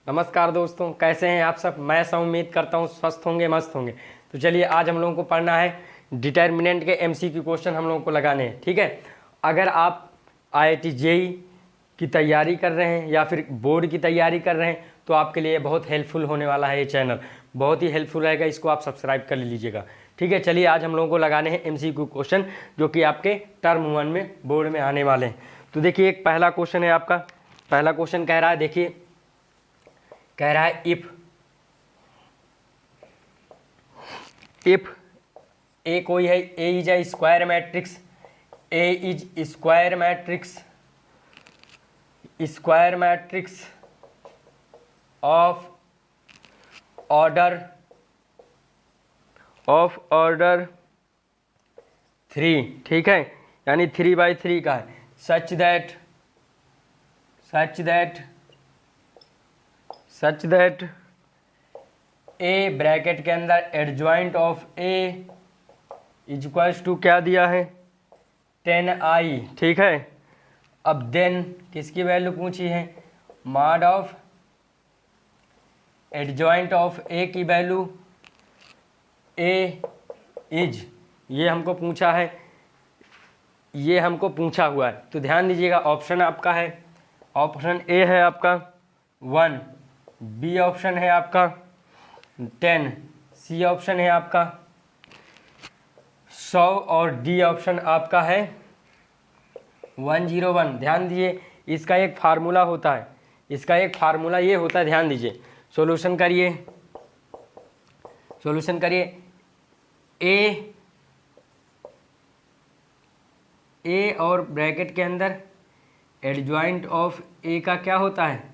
नमस्कार दोस्तों, कैसे हैं आप सब। मैं सब उम्मीद करता हूँ स्वस्थ होंगे, मस्त होंगे। तो चलिए आज हम लोगों को पढ़ना है डिटर्मिनेंट के एमसीक्यू क्वेश्चन हम लोगों को लगाने हैं। ठीक है, अगर आप आईआईटी जेईई की तैयारी कर रहे हैं या फिर बोर्ड की तैयारी कर रहे हैं तो आपके लिए बहुत हेल्पफुल होने वाला है। ये चैनल बहुत ही हेल्पफुल रहेगा, इसको आप सब्सक्राइब कर लीजिएगा। ठीक है, चलिए आज हम लोगों को लगाने हैं एमसीक्यू क्वेश्चन जो कि आपके टर्म 1 में बोर्ड में आने वाले हैं। तो देखिए, एक पहला क्वेश्चन है आपका। पहला क्वेश्चन कह रहा है, देखिए कह रहा है इफ ए कोई है, A is a square matrix, A is square matrix of order 3। ठीक है, यानी 3/3 का है। सच दैट ए ब्रैकेट के अंदर adjoint of A equals to क्या दिया है, 10i। ठीक है, अब देन किसकी वैल्यू पूछी है, मॉड ऑफ एडजॉइंट ऑफ ए की वैल्यू ए इज, ये हमको पूछा है, ये हमको पूछा हुआ है। तो ध्यान दीजिएगा, ऑप्शन आपका है, ऑप्शन ए है आपका 1, बी ऑप्शन है आपका 10, सी ऑप्शन है आपका 100 और डी ऑप्शन आपका है 101। ध्यान दीजिए, इसका एक फार्मूला होता है, इसका एक फार्मूला ये होता है, ध्यान दीजिए। सॉल्यूशन करिए। ए और ब्रैकेट के अंदर एडजॉइंट ऑफ ए का क्या होता है,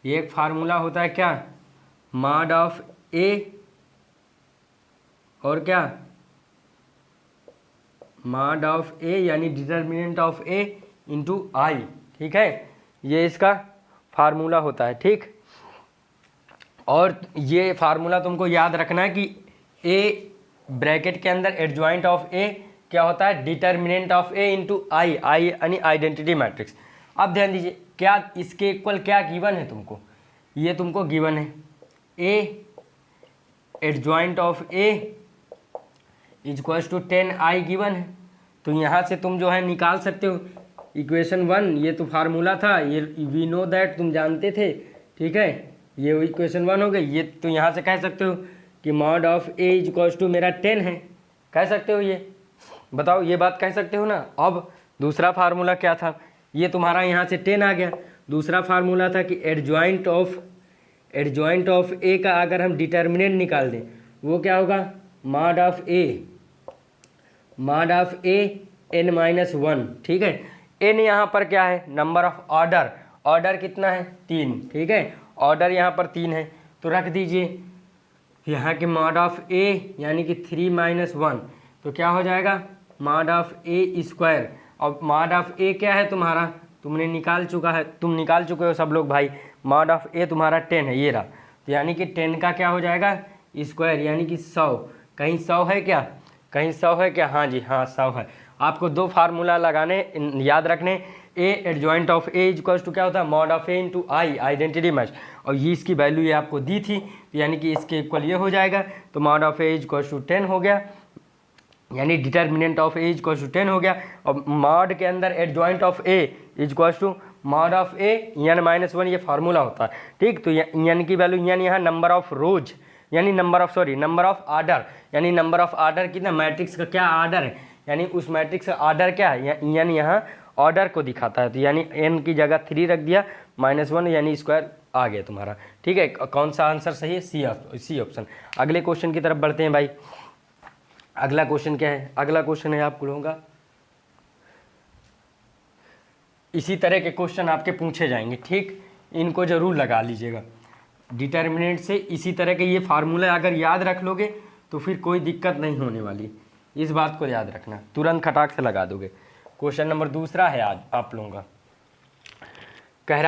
ये एक फार्मूला होता है क्या, मॉड ऑफ ए और क्या, मॉड ऑफ ए यानी डिटर्मिनेंट ऑफ ए इंटू आई। ठीक है, ये इसका फार्मूला होता है। ठीक, और ये फार्मूला तुमको याद रखना है कि ए ब्रैकेट के अंदर एडजॉइंट ऑफ ए क्या होता है, डिटर्मिनेंट ऑफ ए इंटू आई यानी आइडेंटिटी मैट्रिक्स। अब ध्यान दीजिए, क्या इसके इक्वल क्या गिवन है तुमको, ये तुमको गिवन है A adjoint of A equals to 10i given है। तो यहाँ से तुम जो है निकाल सकते हो इक्वेशन 1, ये तो फार्मूला था, ये वी नो दैट तुम जानते थे। ठीक है, ये इक्वेशन 1 हो गई। ये तो यहाँ से कह सकते हो कि mod of A equals to मेरा 10 है, कह सकते हो। ये बताओ, ये बात कह सकते हो ना। अब दूसरा फार्मूला क्या था, ये तुम्हारा यहाँ से 10 आ गया। दूसरा फार्मूला था कि एडजॉइंट ऑफ ए का अगर हम डिटर्मिनेंट निकाल दें वो क्या होगा, मॉड ऑफ ए n-1। ठीक है, n यहाँ पर क्या है, नंबर ऑफ ऑर्डर कितना है, 3। ठीक है, ऑर्डर यहाँ पर 3 है, तो रख दीजिए यहाँ के मॉड ऑफ ए यानी कि 3-1, तो क्या हो जाएगा, मॉड ऑफ ए स्क्वायर। और मॉड ऑफ ए क्या है तुम्हारा, तुम निकाल चुके हो सब लोग भाई। मॉड ऑफ ए तुम्हारा 10 है, ये रहा। तो यानी कि 10 का क्या हो जाएगा, स्क्वायर, यानी कि 100। कहीं 100 है क्या, हाँ जी, हाँ 100 है। आपको दो फार्मूला लगाने, याद रखने। A adjoint of A equals to क्या होता है, mod of A into I identity match, और ये इसकी वैल्यू ये आपको दी थी, तो यानी कि इसके इक्वल ये हो जाएगा। तो mod of A equals to 10 हो गया, यानी determinant of A equals to 10 हो गया। और मॉड के अंदर adjoint of A equals to mod of A n-1, ये फार्मूला होता है। ठीक, तो n की वैल्यू, n यहाँ नंबर ऑफ रोज यानी नंबर ऑफ आर्डर, यानी नंबर ऑफ आर्डर कितना, मैट्रिक्स का क्या आर्डर है, यानी उस मैट्रिक्स का आर्डर क्या है, n यहाँ ऑर्डर को दिखाता है। तो यानी n की जगह 3 रख दिया, -1 यानी स्क्वायर आ गया तुम्हारा। ठीक है, कौन सा आंसर सही है, सी ऑप्शन। अगले क्वेश्चन की तरफ बढ़ते हैं भाई। अगला क्वेश्चन क्या है, अगला क्वेश्चन है आप लोगों का, इसी तरह के क्वेश्चन आपके पूछे जाएंगे। ठीक, इनको जरूर लगा लीजिएगा। डिटर्मिनेंट से इसी तरह के ये फार्मूला अगर याद रख लोगे तो फिर कोई दिक्कत नहीं होने वाली, इस बात को याद रखना, तुरंत खटाक से लगा दोगे। क्वेश्चन नंबर दूसरा है आज आप लोगों का। कह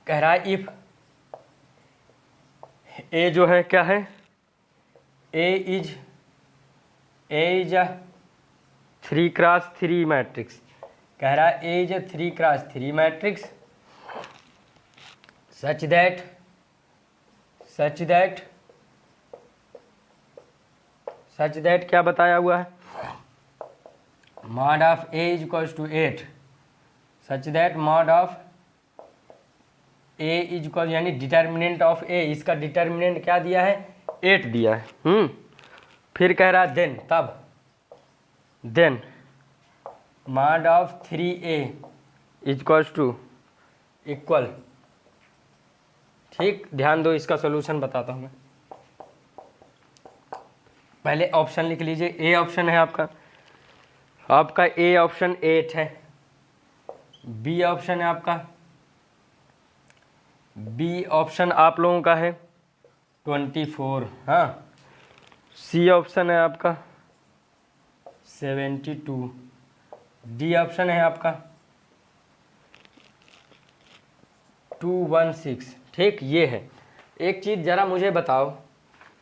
रहा है इफ ए जो है क्या है, ए इज 3x3 मैट्रिक्स। कह रहा है A is 3x3 matrix such that क्या बताया हुआ है, mod of A is equals to 8, such that mod of A is equal, यानी डिटर्मिनेंट ऑफ ए, इसका डिटर्मिनेंट क्या दिया है 8 दिया है। फिर कह रहा है then mod of 3a is equals to equal, ठीक, ध्यान दो, इसका सॉल्यूशन बताता हूँ मैं। पहले ऑप्शन लिख लीजिए, ए ऑप्शन है आपका ए ऑप्शन 8 है, बी ऑप्शन है आपका, बी ऑप्शन आप लोगों का है 24, हाँ, सी ऑप्शन है आपका 72, डी ऑप्शन है आपका 216, ठीक, ये है। एक चीज़ ज़रा मुझे बताओ,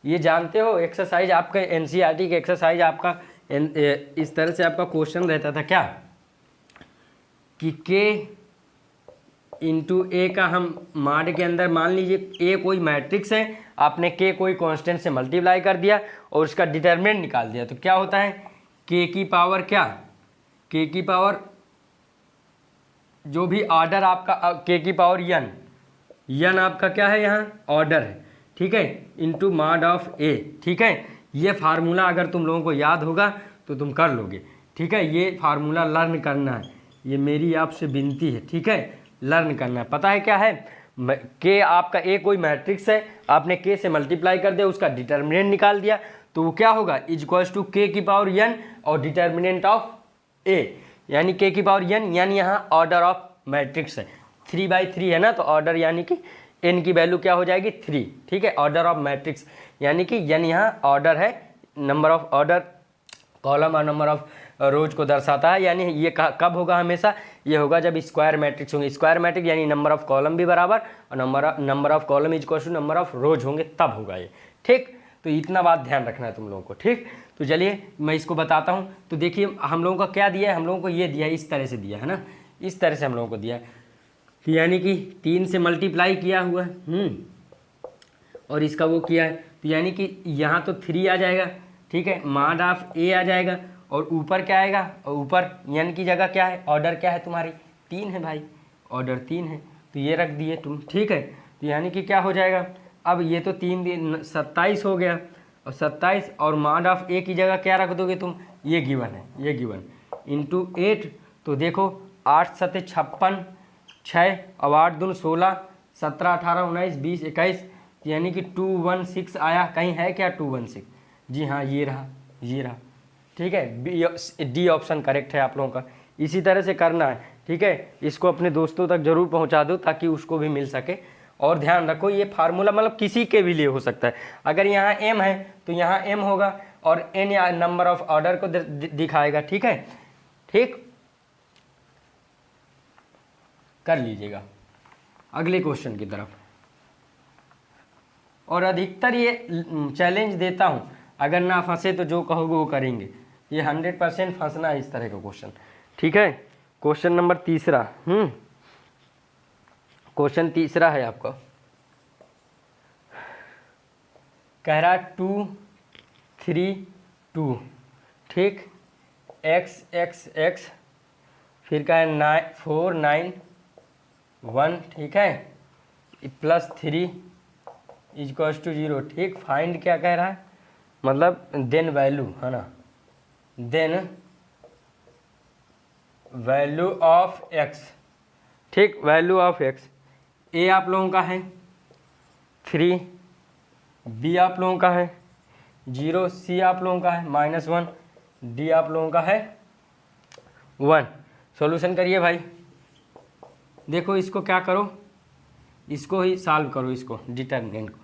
ये जानते हो एक्सरसाइज आपका एनसीईआरटी के एक्सरसाइज आपका इस तरह से आपका क्वेश्चन रहता था क्या, कि के इंटू ए का हम मॉड के अंदर मान लीजिए ए कोई मैट्रिक्स है, आपने के कोई कांस्टेंट से मल्टीप्लाई कर दिया और उसका डिटरमिनेंट निकाल दिया, तो क्या होता है के की पावर क्या, के की पावर जो भी ऑर्डर आपका के की पावर यन आपका क्या है यहाँ ऑर्डर है, ठीक है, इंटू मॉड ऑफ ए, ठीक है। ये फार्मूला अगर तुम लोगों को याद होगा तो तुम कर लोगे, ठीक है, ये फार्मूला लर्न करना है, ये मेरी आपसे विनती है, ठीक है, लर्न करना है। पता है क्या है, के आपका ए कोई मैट्रिक्स है, आपने के से मल्टीप्लाई कर दिया, उसका डिटर्मिनेंट निकाल दिया, तो वो क्या होगा इज इक्वल्स टू के की पावर यन और डिटर्मिनेंट ऑफ ए, यानी के की पावर यन, यानी यहाँ ऑर्डर ऑफ मैट्रिक्स है 3/3 है ना, तो ऑर्डर यानी कि एन की वैल्यू क्या हो जाएगी 3, ठीक है, ऑर्डर ऑफ मैट्रिक्स, यानी कि यन यहाँ ऑर्डर है, नंबर ऑफ ऑर्डर कॉलम और नंबर ऑफ रोज को दर्शाता है, यानी ये कब होगा हमेशा, ये होगा जब स्क्वायर मैट्रिक्स होंगे, स्क्वायर मैट्रिक्स यानी नंबर ऑफ कॉलम भी बराबर और number of column is equal to number of rows होंगे, तब होगा ये, ठीक। तो इतना बात ध्यान रखना है तुम लोगों को, ठीक। तो चलिए मैं इसको बताता हूँ। तो देखिए हम लोगों का क्या दिया है, हम लोगों को ये दिया है, इस तरह से दिया है ना, इस तरह से हम लोगों को दिया है, यानी कि 3 से मल्टीप्लाई किया हुआ है, और इसका वो किया है, तो यानी कि यहाँ तो 3 आ जाएगा, ठीक है, मॉड ऑफ ए आ जाएगा, और ऊपर क्या आएगा, और ऊपर यन की जगह क्या है, ऑर्डर क्या है तुम्हारी 3 है भाई, ऑर्डर 3 है, तो ये रख दिए तुम, ठीक है। तो यानी कि क्या हो जाएगा, अब ये तो 3 दिन 27 हो गया, और 27 और मॉड ऑफ ए की जगह क्या रख दोगे तुम, ये गिवन है, ये गिवन इंटू 8, तो देखो 8 7 56, 6 और 8 दूनी 16, 17 18 19 20 21, यानी कि 216 आया, कहीं है क्या 216, जी हाँ ये रहा, ठीक है, डी ऑप्शन करेक्ट है आप लोगों का। इसी तरह से करना है, ठीक है, इसको अपने दोस्तों तक जरूर पहुंचा दो ताकि उसको भी मिल सके। और ध्यान रखो ये फार्मूला मतलब किसी के भी लिए हो सकता है, अगर यहाँ एम है तो यहाँ एम होगा और एन या नंबर ऑफ ऑर्डर को दिखाएगा, ठीक है, ठीक, कर लीजिएगा अगले क्वेश्चन की तरफ। और अधिकतर ये चैलेंज देता हूँ, अगर ना फंसे तो जो कहोगे वो करेंगे, ये 100% फंसना है इस तरह का क्वेश्चन, ठीक है। क्वेश्चन नंबर तीसरा, क्वेश्चन तीसरा है आपका, कह रहा 2 3 2, ठीक, x x x, फिर का है 4 9 1, ठीक है, प्लस 3 इज इक्वल्स टू 0, ठीक। फाइंड क्या कह रहा है, मतलब देन वैल्यू है ना, देन वैल्यू ऑफ x, ठीक, वैल्यू ऑफ x, ए आप लोगों का है 3, बी आप लोगों का है 0, सी आप लोगों का है -1, डी आप लोगों का है 1। सॉल्यूशन करिए भाई, देखो इसको क्या करो, इसको ही सॉल्व करो, इसको डिटर्मिनेंट को,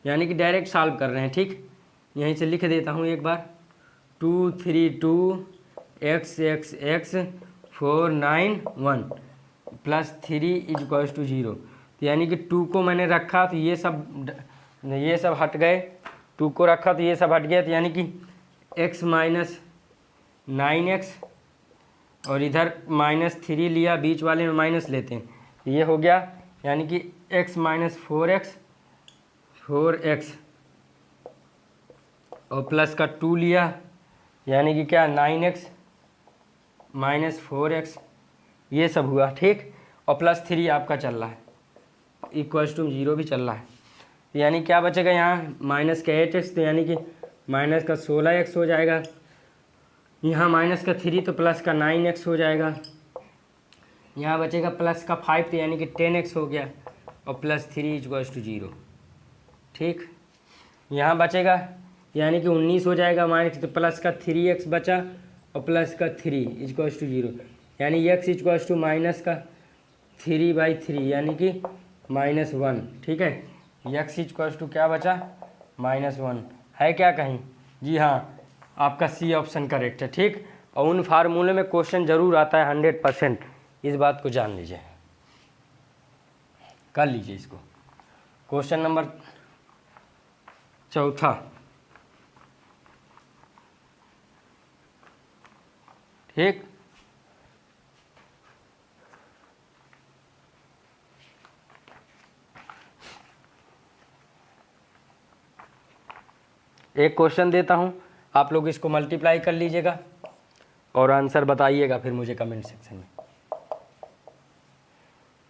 यानी कि डायरेक्ट सॉल्व कर रहे हैं, ठीक। यहीं से लिख देता हूँ एक बार, 2 3 2 x x x 4 9 1 plus 3 is equals to 0, तो यानी कि 2 को मैंने रखा तो ये सब हट गए, 2 को रखा तो ये सब हट गया, तो यानी कि x माइनस 9x और इधर -3 लिया, बीच वाले में माइनस लेते हैं, ये हो गया यानी कि x माइनस 4x और प्लस का 2 लिया, यानी कि क्या 9x माइनस 4x, ये सब हुआ, ठीक। और प्लस 3 आपका चल रहा है, इक्वल्स टू 0 भी चल रहा है। यानी क्या बचेगा यहाँ माइनस का 8x, तो यानी कि माइनस का 16x हो जाएगा। यहाँ माइनस का 3 तो प्लस का 9x हो जाएगा। यहाँ बचेगा प्लस का 5 तो यानी कि 10x हो गया, और प्लस 3 इक्वल्स टू 0, ठीक। यहाँ बचेगा यानी कि 19 हो जाएगा, माइनस तो प्लस का 3x बचा और प्लस का 3 इक्वल्स टू 0, यानी x इक्वल्स टू माइनस का 3/3 यानी कि -1, ठीक है। x इक्वल्स टू क्या बचा -1 है क्या कहीं? जी हाँ, आपका सी ऑप्शन करेक्ट है, ठीक। और उन फार्मूले में क्वेश्चन जरूर आता है 100%, इस बात को जान लीजिए, कर लीजिए इसको। क्वेश्चन नंबर 4, ठीक। एक क्वेश्चन देता हूं, आप लोग इसको मल्टीप्लाई कर लीजिएगा और आंसर बताइएगा फिर मुझे कमेंट सेक्शन में।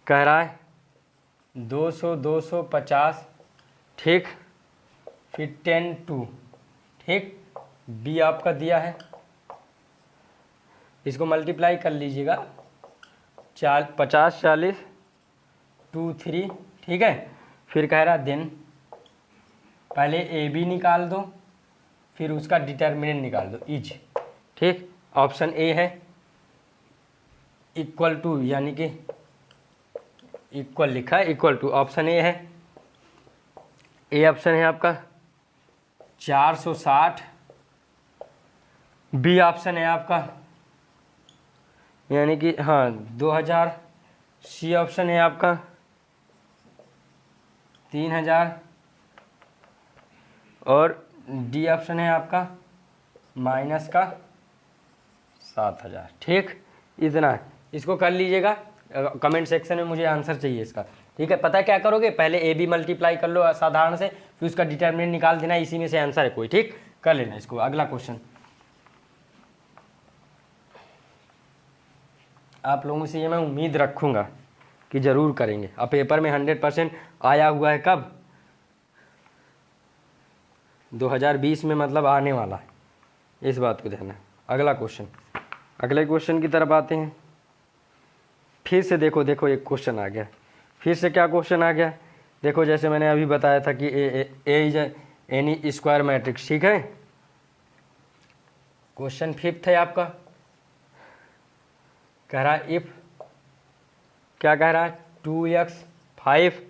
कह रहा है 200 250, ठीक, फिर 10 2, ठीक। बी आपका दिया है, इसको मल्टीप्लाई कर लीजिएगा, 50 40 2 3, ठीक है। फिर कह रहा देन पहले ए बी निकाल दो, फिर उसका डिटर्मिनेंट निकाल दो, इज, ठीक। ऑप्शन ए है इक्वल टू, यानी कि इक्वल लिखा है, इक्वल टू, ऑप्शन ए है, ए ऑप्शन है आपका 460, बी ऑप्शन है आपका यानी कि हाँ 2000, सी ऑप्शन है आपका 3000 और डी ऑप्शन है आपका माइनस का 7000, ठीक। इतना है, इसको कर लीजिएगा, कमेंट सेक्शन में मुझे आंसर चाहिए इसका, ठीक है। पता क्या करोगे, पहले ए बी मल्टीप्लाई कर लो साधारण से, फिर उसका डिटर्मिनेंट निकाल देना, इसी में से आंसर है कोई, ठीक। कर लेना इसको। अगला क्वेश्चन आप लोगों से ये मैं उम्मीद रखूँगा कि ज़रूर करेंगे। अब पेपर में 100% आया हुआ है, कब 2020 में, मतलब आने वाला है, इस बात को ध्यान है। अगला क्वेश्चन, अगले क्वेश्चन की तरफ आते हैं। फिर से देखो एक क्वेश्चन आ गया, फिर से क्या क्वेश्चन आ गया, देखो जैसे मैंने अभी बताया था कि ए इज एनी स्क्वायर मैट्रिक्स, ठीक है। क्वेश्चन 5 है आपका, कह रहा है इफ, क्या कह रहा है, 2x 5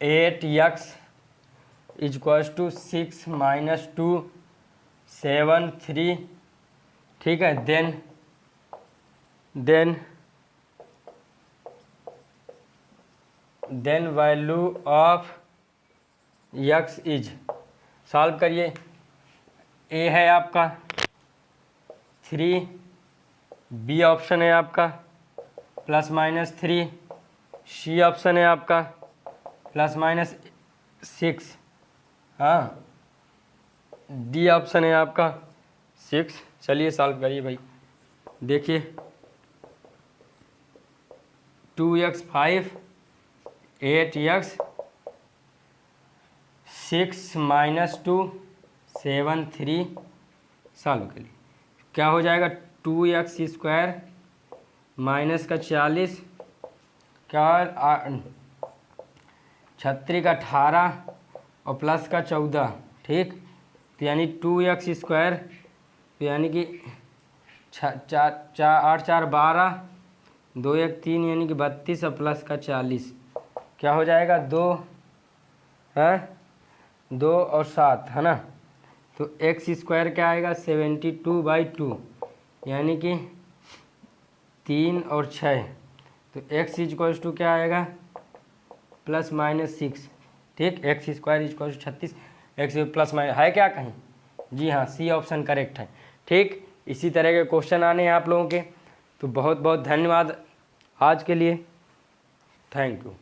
8x इक्वल्स टू 6 - 2 7 3, ठीक है। Then value of x is, solve करिए। ए है आपका 3, बी ऑप्शन है आपका +-3, सी ऑप्शन है आपका +-6, हाँ, डी ऑप्शन है आपका 6। चलिए सॉल्व करिए भाई, देखिए 2x 5 8x 6 - 2 7 3, सॉल्व करिए, क्या हो जाएगा 2x स्क्वायर माइनस का 40, क्या 36 का 18 और प्लस का 14, ठीक। तो यानी 2x स्क्वायर, तो यानी कि 8 4 12, 2 1 3 यानी कि 32 और प्लस का 40, क्या हो जाएगा 2 है 2 और 7, है ना। तो x स्क्वायर क्या आएगा 72/2, यानी कि 3 और 6, तो x इक्वल्स टू क्या आएगा +-6, ठीक। x square equals to 36, x + है क्या कहीं? जी हाँ, सी ऑप्शन करेक्ट है, ठीक। इसी तरह के क्वेश्चन आने हैं आप लोगों के, तो बहुत बहुत धन्यवाद आज के लिए। Thank you.